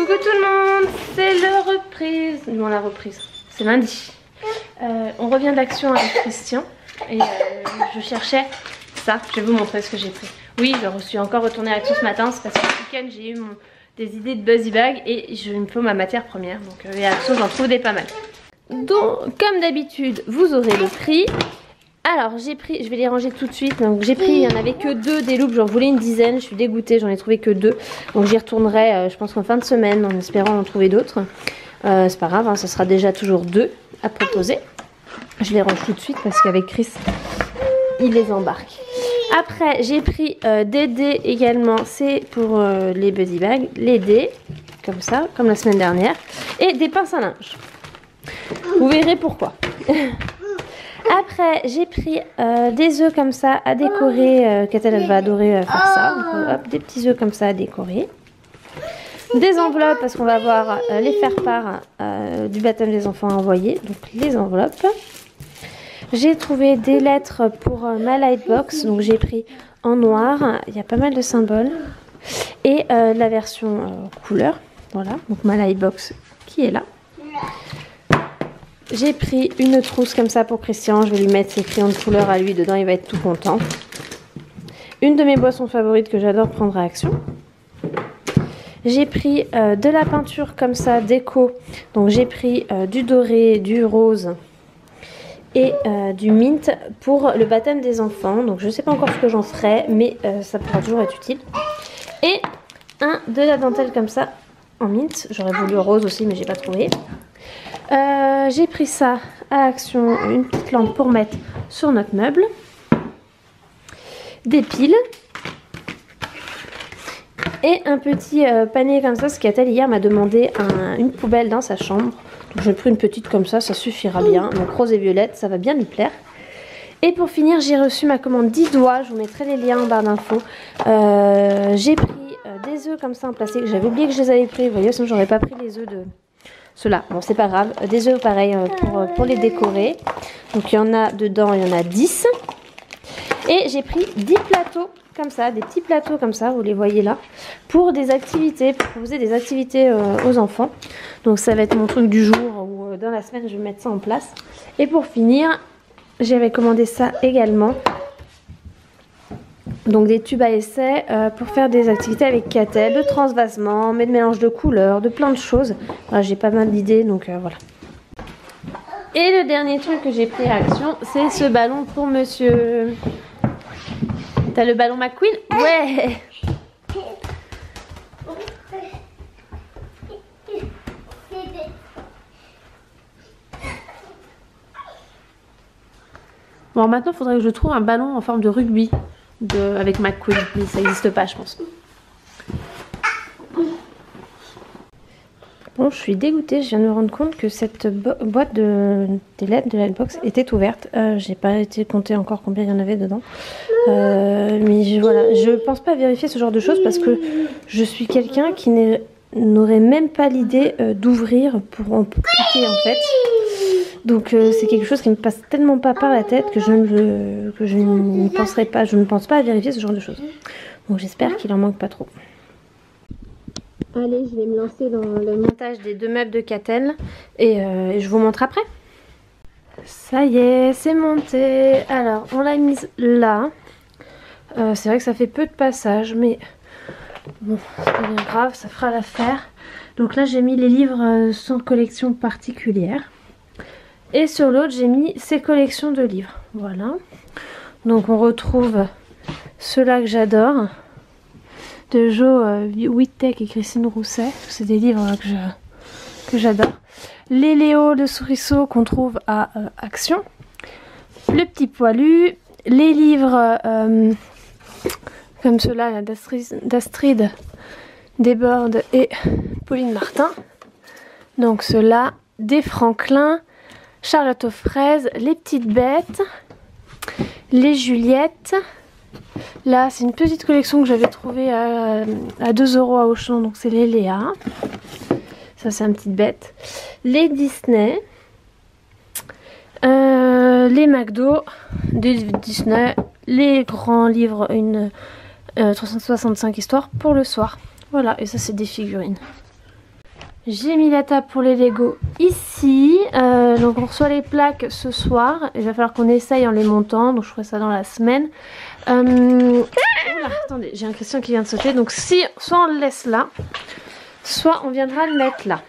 Coucou tout le monde, c'est la reprise. Non, la reprise, c'est lundi. On revient d'Action avec Christian et je cherchais ça. Je vais vous montrer ce que j'ai pris. Oui, je suis encore retournée à Action ce matin, c'est parce que ce week-end j'ai eu des idées de Buzzy Bag et il me faut ma matière première. Donc à Action j'en trouve des pas mal. Donc comme d'habitude, vous aurez le prix. Alors j'ai pris, je vais les ranger tout de suite. Donc j'ai pris, il n'y en avait que 2 des loupes, j'en voulais une dizaine, je suis dégoûtée, j'en ai trouvé que 2. Donc j'y retournerai, je pense qu'en fin de semaine, en espérant en trouver d'autres. C'est pas grave, hein, ça sera déjà toujours 2 à proposer. Je les range tout de suite parce qu'avec Chris, il les embarque. Après j'ai pris des dés également, c'est pour les Buzzy Bags, les dés, comme ça, comme la semaine dernière. Et des pinces à linge. Vous verrez pourquoi. Après, j'ai pris des œufs comme ça à décorer. Catel, elle va adorer faire ça. Donc, hop, des petits œufs comme ça à décorer. Des enveloppes parce qu'on va voir les faire-part du baptême des enfants à envoyer. Donc, les enveloppes. J'ai trouvé des lettres pour ma lightbox. Donc, j'ai pris en noir. Il y a pas mal de symboles. Et la version couleur. Voilà, donc ma lightbox qui est là. J'ai pris une trousse comme ça pour Christian, je vais lui mettre ses crayons de couleur à lui dedans, il va être tout content. Une de mes boissons favorites que j'adore prendre à Action. J'ai pris de la peinture comme ça, déco. Donc j'ai pris du doré, du rose et du mint pour le baptême des enfants. Donc je ne sais pas encore ce que j'en ferai, mais ça pourra toujours être utile. Et de la dentelle comme ça en mint. J'aurais voulu rose aussi, mais j'ai pas trouvé. J'ai pris ça à Action, une petite lampe pour mettre sur notre meuble, des piles et un petit panier comme ça, parce qu'Atel hier m'a demandé une poubelle dans sa chambre. Donc j'ai pris une petite comme ça suffira bien. Donc rose et violette, ça va bien lui plaire. Et pour finir, j'ai reçu ma commande 10 doigts, je vous mettrai les liens en barre d'infos. J'ai pris des œufs comme ça en plastique, j'avais oublié que je les avais pris, vous voyez, sinon j'aurais pas pris les œufs de... Ceux-là, bon c'est pas grave, des œufs pareil pour les décorer. Donc il y en a dedans, il y en a 10. Et j'ai pris 10 plateaux comme ça, des petits plateaux comme ça, vous les voyez là, pour des activités, pour proposer des activités aux enfants. Donc ça va être mon truc du jour, ou dans la semaine je vais mettre ça en place. Et pour finir, j'avais commandé ça également. Donc des tubes à essai pour faire des activités avec Catel, de transvasement, mais de mélange de couleurs, de plein de choses. Voilà, j'ai pas mal d'idées, donc voilà. Et le dernier truc que j'ai pris à Action, c'est ce ballon pour monsieur. T'as le ballon McQueen? Ouais. Bon, maintenant il faudrait que je trouve un ballon en forme de rugby. Avec McQueen, mais ça n'existe pas je pense. Bon, je suis dégoûtée, je viens de me rendre compte que cette boîte des lettres de Lightbox était ouverte. J'ai pas été compter encore combien il y en avait dedans. Mais voilà, je pense pas vérifier ce genre de choses parce que je suis quelqu'un qui n'aurait même pas l'idée d'ouvrir pour en cliquer en fait. Donc c'est quelque chose qui me passe tellement pas par la tête que je ne penserai pas, je ne pense pas à vérifier ce genre de choses. Donc j'espère qu'il en manque pas trop. Allez, je vais me lancer dans le montage des 2 meubles de Catel et je vous montre après. Ça y est, c'est monté. Alors on l'a mise là. C'est vrai que ça fait peu de passage, mais bon, c'est pas bien grave, ça fera l'affaire. Donc là j'ai mis les livres sans collection particulière. Et sur l'autre, j'ai mis ces collections de livres. Voilà. Donc on retrouve ceux-là que j'adore. De Jo Wittek et Christine Rousset. C'est des livres que j'adore. Les Léo de Souriceau qu'on trouve à Action. Le Petit Poilu. Les livres comme ceux-là d'Astrid Desbordes et Pauline Martin. Donc ceux-là, des Franklin. Charlotte aux fraises, les petites bêtes, les Juliettes. Là, c'est une petite collection que j'avais trouvée à 2 € à Auchan, donc c'est les Léa. Ça, c'est une petite bête. Les Disney, les McDo, des Disney, les grands livres, une 365 histoires pour le soir. Voilà, et ça, c'est des figurines. J'ai mis la table pour les Lego ici. Donc on reçoit les plaques ce soir. Il va falloir qu'on essaye en les montant. Donc je ferai ça dans la semaine. Oula, attendez, j'ai un Christian qui vient de sauter. Donc si, soit on le laisse là, soit on viendra le mettre là.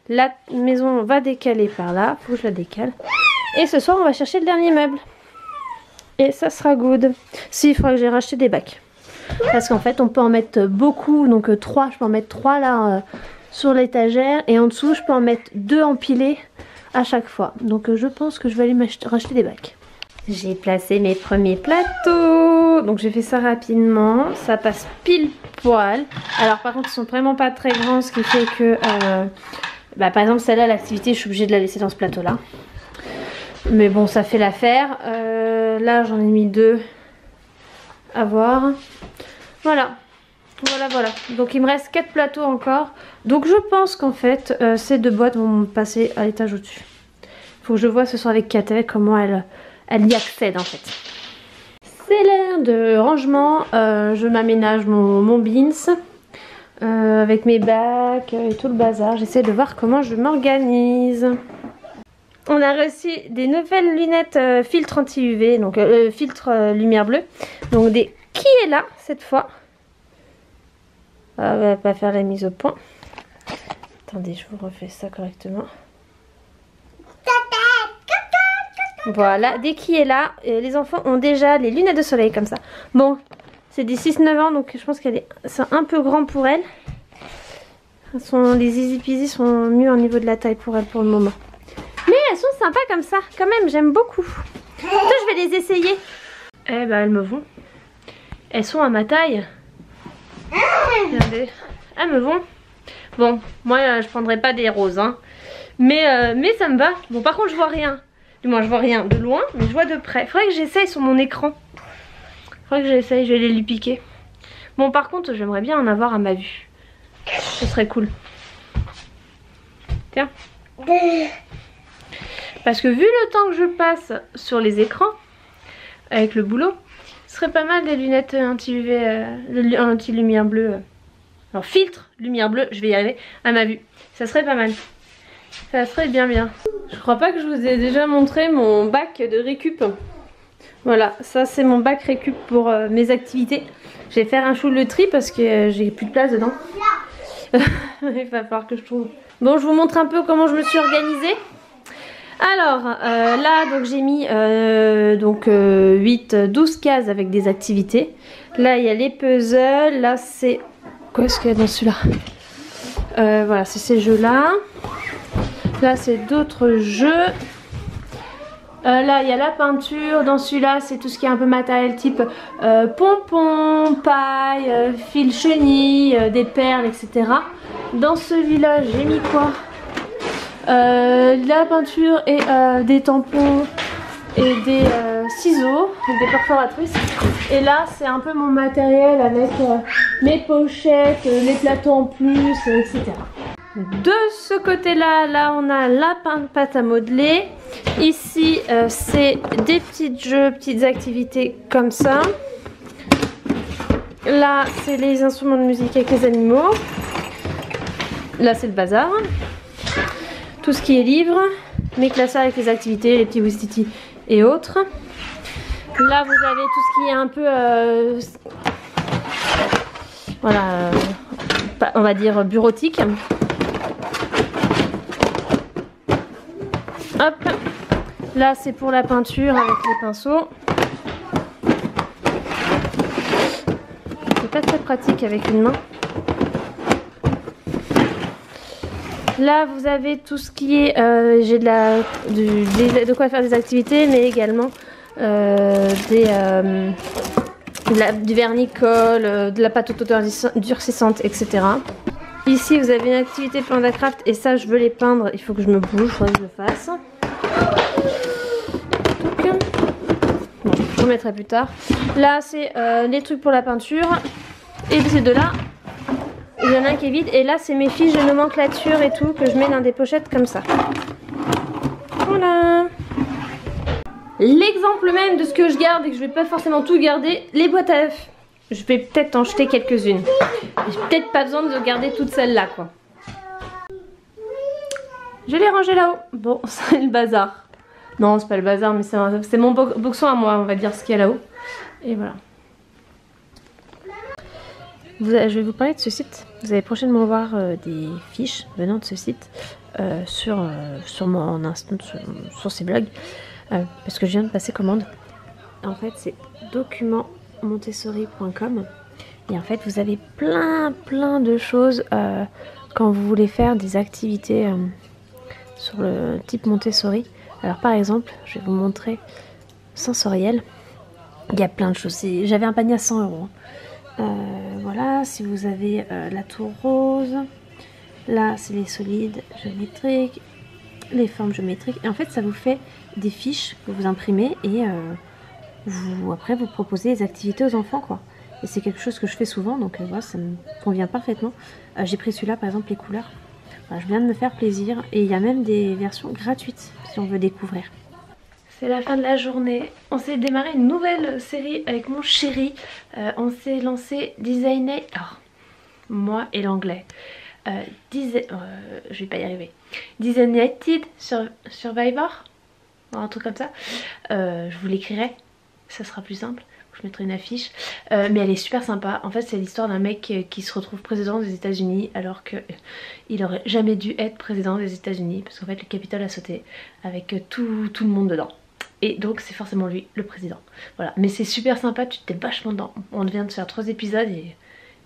La maison va décaler par là. Faut que je la décale. Et ce soir on va chercher le dernier meuble. Et ça sera good. Si, il faudra que j'ai racheté des bacs. Parce qu'en fait on peut en mettre beaucoup. Donc 3, je peux en mettre 3 là sur l'étagère. Et en dessous je peux en mettre 2 empilés à chaque fois. Donc je pense que je vais aller racheter des bacs. J'ai placé mes premiers plateaux. Donc j'ai fait ça rapidement. Ça passe pile poil. Alors par contre ils sont vraiment pas très grands. Ce qui fait que par exemple celle-là, l'activité, je suis obligée de la laisser dans ce plateau là. Mais bon, ça fait l'affaire. Là j'en ai mis 2 à voir. Voilà. Voilà. Donc il me reste 4 plateaux encore. Donc je pense qu'en fait ces 2 boîtes vont passer à l'étage au-dessus. Il faut que je vois ce soir avec Catel comment elle y accède en fait. C'est l'heure de rangement. Je m'aménage mon bins avec mes bacs et tout le bazar. J'essaie de voir comment je m'organise. On a reçu des nouvelles lunettes filtre anti-UV, donc filtre lumière bleue. Donc des qui est là cette fois. On va pas faire la mise au point. Attendez, je vous refais ça correctement. Voilà, dès qu'il est là, les enfants ont déjà les lunettes de soleil comme ça. Bon, c'est des 6-9 ans, donc je pense c'est un peu grand pour elles. Les easy peasy sont mieux au niveau de la taille pour elles pour le moment. Mais elles sont sympas comme ça, quand même, j'aime beaucoup. Je vais les essayer. Eh ben, elles me vont. Elles sont à ma taille. Regardez, elles me vont. Bon, moi je prendrai pas des roses, hein. Mais ça me va. Bon, par contre, je vois rien. Du moins, je vois rien de loin, mais je vois de près. Faudrait que j'essaye sur mon écran. Faudrait que j'essaye, je vais les lui piquer. Bon, par contre, j'aimerais bien en avoir à ma vue. Ce serait cool. Tiens. Parce que vu le temps que je passe sur les écrans, avec le boulot, ce serait pas mal des lunettes anti-UV, anti-lumière bleue. Alors, filtre lumière bleue, je vais y arriver, à ma vue. Ça serait pas mal. Ça serait bien. Je crois pas que je vous ai déjà montré mon bac de récup. Voilà, ça c'est mon bac récup pour mes activités. Je vais faire un chou le tri parce que j'ai plus de place dedans. Il va falloir que je trouve. Bon, je vous montre un peu comment je me suis organisée. Alors là donc j'ai mis 12 cases avec des activités. Là il y a les puzzles. Là c'est... Quoi est-ce qu'il y a dans celui-là? Voilà, c'est ces jeux là. Là c'est d'autres jeux. Là il y a la peinture. Dans celui-là c'est tout ce qui est un peu matériel type pompons, paille, fil chenille, des perles, etc. Dans celui-là j'ai mis quoi? La peinture et des tampons et des ciseaux, des perforatrices. Et là c'est un peu mon matériel avec mes pochettes, les plateaux en plus, etc. De ce côté là on a la pâte à modeler. Ici c'est des petits jeux, petites activités comme ça. Là c'est les instruments de musique avec les animaux. Là c'est le bazar. Tout ce qui est livres, mes classeurs avec les activités, les petits Wistiti et autres. Là vous avez tout ce qui est un peu voilà, on va dire bureautique. Hop, là c'est pour la peinture avec les pinceaux. C'est pas très pratique avec une main. Là vous avez tout ce qui est, j'ai de quoi faire des activités, mais également du vernis-colle, de la pâte durcissante, etc. Ici vous avez une activité panda craft et ça je veux les peindre, il faut que je me bouge, il faudrait que je le fasse. Bon, je remettrai plus tard. Là c'est les trucs pour la peinture et ces deux là. Il y en a un qui est vide et là c'est mes fiches de nomenclature et tout que je mets dans des pochettes comme ça. Voilà. L'exemple même de ce que je garde et que je vais pas forcément tout garder, les boîtes à œufs. Je vais peut-être en jeter quelques-unes. J'ai peut-être pas besoin de garder toutes celles-là quoi. Je l'ai rangé là-haut. Bon, c'est le bazar. Non, c'est pas le bazar, mais c'est mon boxon à moi, on va dire, ce qu'il y a là-haut. Et voilà. Je vais vous parler de ce site. Vous allez prochainement voir des fiches venant de ce site sur mon Insta, sur ces blogs. Parce que je viens de passer commande. En fait, c'est documentmontessori.com. Et en fait, vous avez plein de choses quand vous voulez faire des activités sur le type Montessori. Alors par exemple, je vais vous montrer sensoriel. Il y a plein de choses. J'avais un panier à 100 €. Voilà, si vous avez la tour rose, là c'est les solides géométriques, les formes géométriques. Et en fait, ça vous fait des fiches que vous imprimez et après vous proposez des activités aux enfants, quoi. Et c'est quelque chose que je fais souvent, donc voilà, ça me convient parfaitement. J'ai pris celui-là, par exemple, les couleurs. Voilà, je viens de me faire plaisir. Et il y a même des versions gratuites, si on veut découvrir. C'est la fin de la journée. On s'est démarré une nouvelle série avec mon chéri. On s'est lancé Designer... Oh, moi et l'anglais. Je vais pas y arriver. Designated Survivor, un truc comme ça. Je vous l'écrirai, ça sera plus simple. Je mettrai une affiche, mais elle est super sympa. En fait, c'est l'histoire d'un mec qui se retrouve président des États-Unis alors qu'il aurait jamais dû être président des États-Unis parce qu'en fait le Capitole a sauté avec tout le monde dedans. Et donc c'est forcément lui le président. Voilà, mais c'est super sympa, tu t'es vachement dedans. On vient de faire 3 épisodes et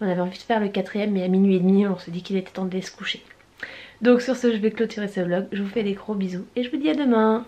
on avait envie de faire le 4e, mais à minuit et demi on s'est dit qu'il était temps de se coucher. Donc sur ce, je vais clôturer ce vlog. Je vous fais des gros bisous et je vous dis à demain.